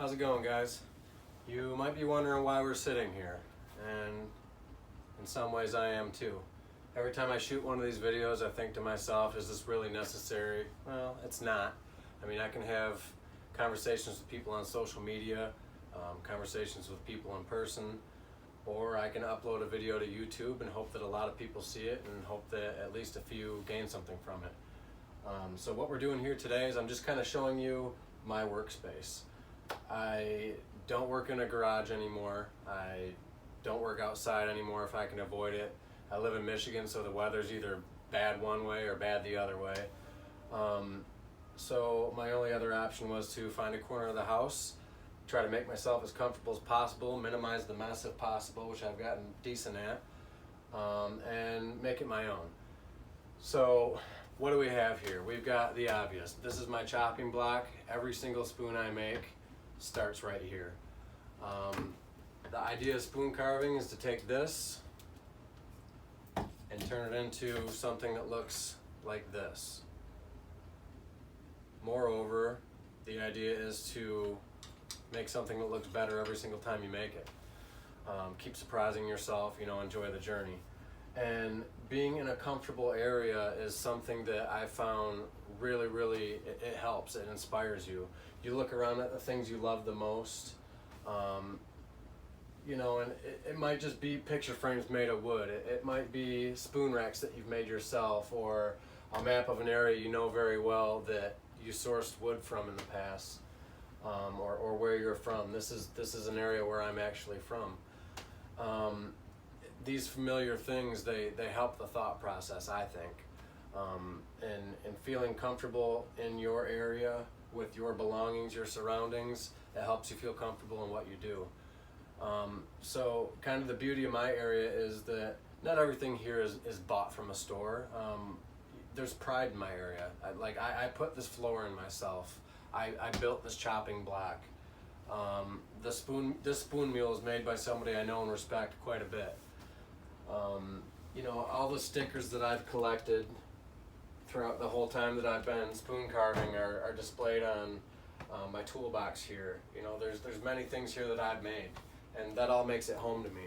How's it going, guys? You might be wondering why we're sitting here, and in some ways I am too. Every time I shoot one of these videos, I think to myself, is this really necessary? Well, it's not. I mean, I can have conversations with people on social media, conversations with people in person, or I can upload a video to YouTube and hope that a lot of people see it and hope that at least a few gain something from it. So what we're doing here today is I'm just kind of showing you my workspace. I don't work in a garage anymore. I don't work outside anymore if I can avoid it. I live in Michigan, so the weather's either bad one way or bad the other way. So my only other option was to find a corner of the house, try to make myself as comfortable as possible, minimize the mess if possible, which I've gotten decent at, and make it my own. So what do we have here? We've got the obvious. This is my chopping block. Every single spoon I make starts right here. The idea of spoon carving is to take this and turn it into something that looks like this. Moreover, the idea is to make something that looks better every single time you make it. Keep surprising yourself, enjoy the journey. And being in a comfortable area is something that I found really, it helps, it inspires you. You look around at the things you love the most, and it might just be picture frames made of wood. It might be spoon racks that you've made yourself, or a map of an area you know very well that you sourced wood from in the past, or where you're from. This is an area where I'm actually from. These familiar things, they help the thought process, I think. And feeling comfortable in your area with your belongings, your surroundings, it helps you feel comfortable in what you do. So kind of the beauty of my area is that not everything here is bought from a store. There's pride in my area. I put this floor in myself. I built this chopping block. This spoon meal is made by somebody I know and respect quite a bit. All the stickers that I've collected throughout the whole time that I've been spoon carving are displayed on my toolbox here. There's many things here that I've made, and that all makes it home to me.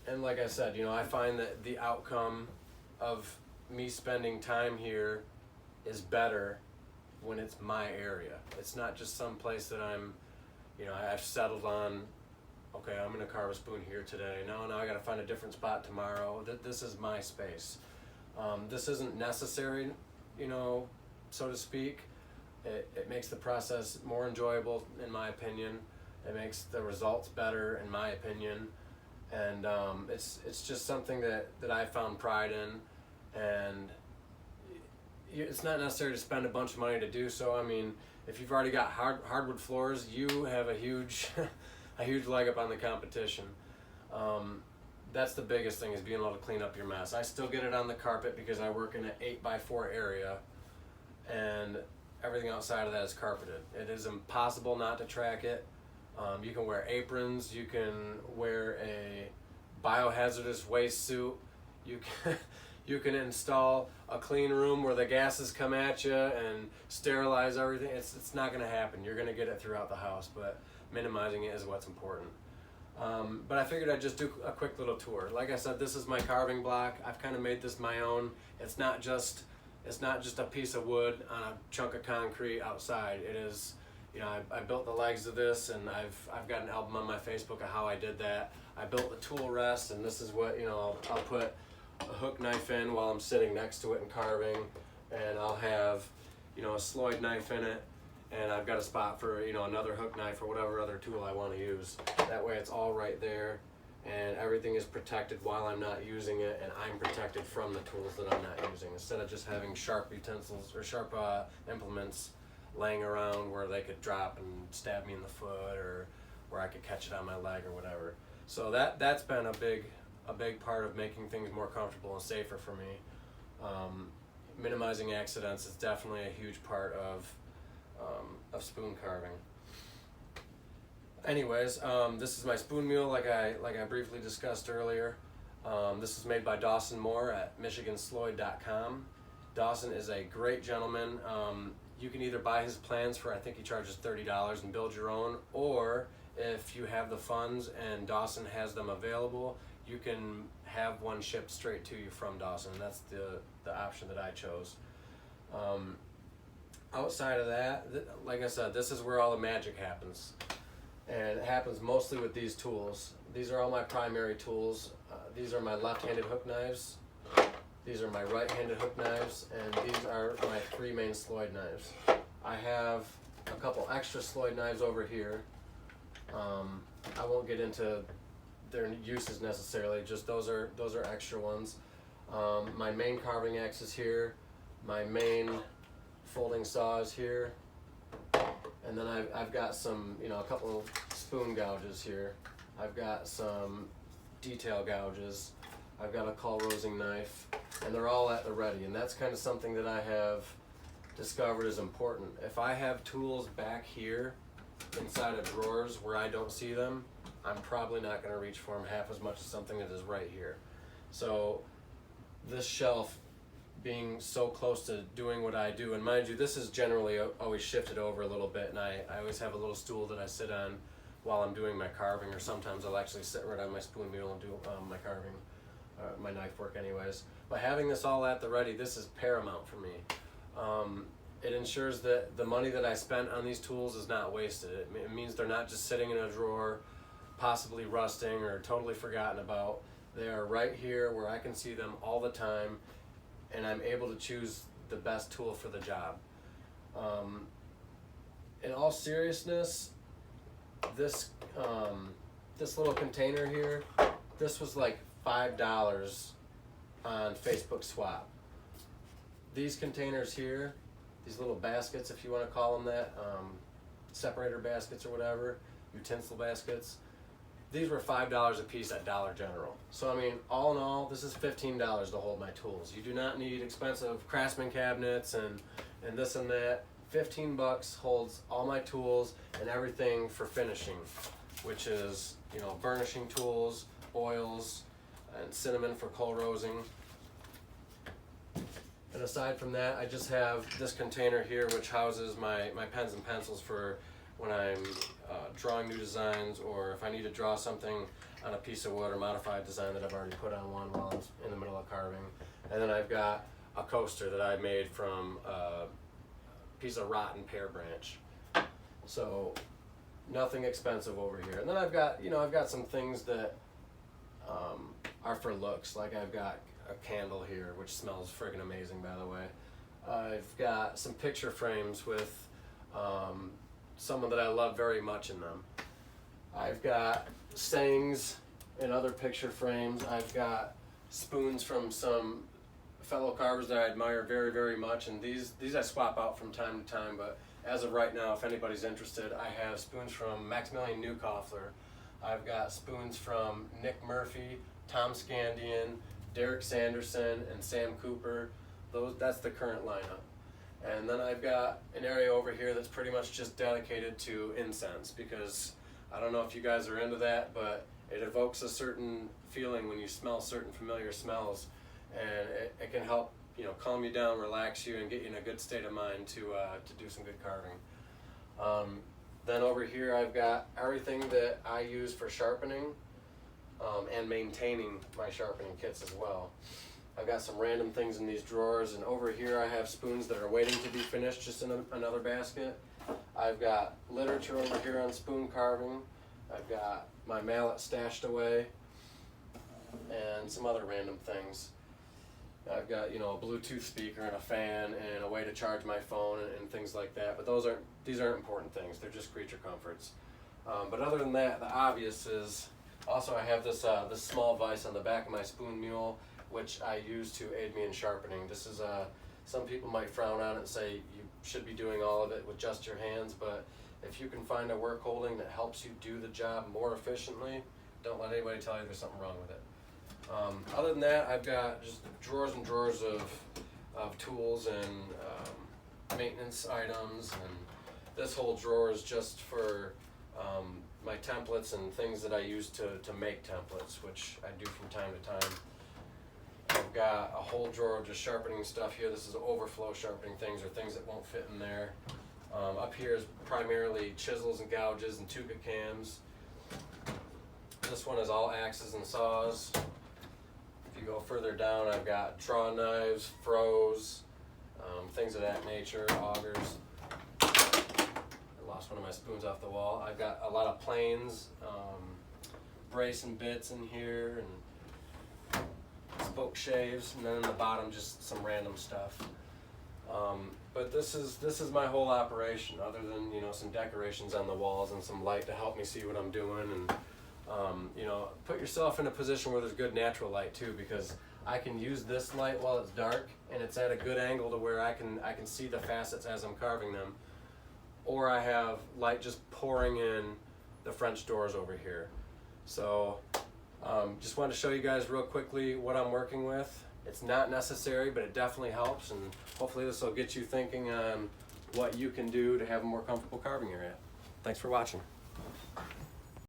And like I said, I find that the outcome of me spending time here is better when it's my area. It's not just some place that I've settled on. Okay, I'm gonna carve a spoon here today. No, I gotta find a different spot tomorrow. This is my space. This isn't necessary, so to speak. It makes the process more enjoyable, in my opinion. It makes the results better, in my opinion. And it's just something that I found pride in. And it's not necessary to spend a bunch of money to do so. I mean, if you've already got hardwood floors, you have a huge a huge leg up on the competition. That's the biggest thing, is being able to clean up your mess. I still get it on the carpet because I work in an 8x4 area, and everything outside of that is carpeted. It is impossible not to track it. You can wear aprons, you can wear a biohazardous waste suit, you can install a clean room where the gases come at you and sterilize everything. It's not going to happen. You're going to get it throughout the house, but minimizing it is what's important. But I figured I'd just do a quick little tour. Like I said, this is my carving block. I've kind of made this my own. It's not just a piece of wood on a chunk of concrete outside. It is, I built the legs of this, and I've got an album on my Facebook of how I did that. I built the tool rest, and this is what, I'll put a hook knife in while I'm sitting next to it and carving, and I'll have, a Sloyd knife in it. And I've got a spot for, another hook knife or whatever other tool I want to use. That way it's all right there, and everything is protected while I'm not using it, and I'm protected from the tools that I'm not using, instead of just having sharp utensils or sharp implements laying around where they could drop and stab me in the foot, or where I could catch it on my leg or whatever. So that's been a big part of making things more comfortable and safer for me. Minimizing accidents is definitely a huge part of spoon carving. Anyways, this is my spoon meal, like I briefly discussed earlier. This is made by Dawson Moore at MichiganSloyd.com. Dawson is a great gentleman. you can either buy his plans for, I think he charges $30 and build your own, or if you have the funds and Dawson has them available, you can have one shipped straight to you from Dawson. That's the option that I chose. Outside of that, like I said, this is where all the magic happens. And it happens mostly with these tools. These are all my primary tools. These are my left-handed hook knives. These are my right-handed hook knives, and these are my 3 main Sloyd knives. I have a couple extra Sloyd knives over here. I won't get into their uses necessarily, just those are extra ones. My main carving axe is here. My main folding saw is here. And then I've got some, a couple of spoon gouges here. I've got some detail gouges. I've got a Colrosing knife, and they're all at the ready. And that's kind of something that I have discovered is important. If I have tools back here inside of drawers where I don't see them, I'm probably not going to reach for them half as much as something that is right here. So this shelf being so close to doing what I do, and mind you, this is generally always shifted over a little bit, and I always have a little stool that I sit on while I'm doing my carving, or sometimes I'll actually sit right on my spoon mule and do my carving, my knife work anyways. But having this all at the ready, this is paramount for me. It ensures that the money that I spent on these tools is not wasted. It means they're not just sitting in a drawer, possibly rusting or totally forgotten about. They are right here where I can see them all the time, and I'm able to choose the best tool for the job. In all seriousness, this little container here, this was like $5 on Facebook Swap. These containers here, these little baskets, if you want to call them that, separator baskets or whatever, utensil baskets, these were $5 a piece at Dollar General. So I mean, all in all, this is $15 to hold my tools. You do not need expensive Craftsman cabinets and this and that. 15 bucks holds all my tools and everything for finishing, which is, burnishing tools, oils, and cinnamon for Colrosing. And aside from that, I just have this container here which houses my pens and pencils for when I'm drawing new designs, or if I need to draw something on a piece of wood or modify a design that I've already put on one while I'm in the middle of carving. And then I've got a coaster that I made from a piece of rotten pear branch. So nothing expensive over here. And then I've got some things that are for looks. Like I've got a candle here which smells friggin' amazing, by the way. I've got some picture frames with someone that I love very much in them. I've got sayings and other picture frames. I've got spoons from some fellow carvers that I admire very, very much, and these I swap out from time to time, but as of right now, if anybody's interested, I have spoons from Maximilian Newkoffler. I've got spoons from Nick Murphy, Tom Scandian, Derek Sanderson, and Sam Cooper. That's the current lineup. And then I've got an area over here that's pretty much just dedicated to incense, because I don't know if you guys are into that, but it evokes a certain feeling when you smell certain familiar smells, and it can help calm you down, relax you, and get you in a good state of mind to do some good carving. Then over here I've got everything that I use for sharpening and maintaining my sharpening kits as well. I've got some random things in these drawers, and over here I have spoons that are waiting to be finished just in another basket. I've got literature over here on spoon carving. I've got my mallet stashed away, and some other random things. I've got a Bluetooth speaker and a fan and a way to charge my phone and things like that. But these aren't important things. They're just creature comforts. But other than that, the obvious is also I have this small vise on the back of my spoon mule, which I use to aid me in sharpening. This is some people might frown on it and say you should be doing all of it with just your hands, but if you can find a work holding that helps you do the job more efficiently, don't let anybody tell you there's something wrong with it. Other than that, I've got just drawers and drawers of tools and maintenance items, and this whole drawer is just for my templates and things that I use to make templates, which I do from time to time. I've got a whole drawer of just sharpening stuff here. This is overflow sharpening things or things that won't fit in there. Up here is primarily chisels and gouges and Tuka cams. This one is all axes and saws. If you go further down, I've got draw knives, froes, things of that nature, augers. I lost one of my spoons off the wall. I've got a lot of planes, brace and bits in here, and spoke shaves, and then in the bottom just some random stuff. But this is my whole operation, other than, you know, some decorations on the walls and some light to help me see what I'm doing. And you know, put yourself in a position where there's good natural light too, because I can use this light while it's dark and it's at a good angle to where I can see the facets as I'm carving them. Or I have light just pouring in the French doors over here. So just wanted to show you guys real quickly what I'm working with. It's not necessary, but it definitely helps, and hopefully this will get you thinking on what you can do to have a more comfortable carving area. Thanks for watching.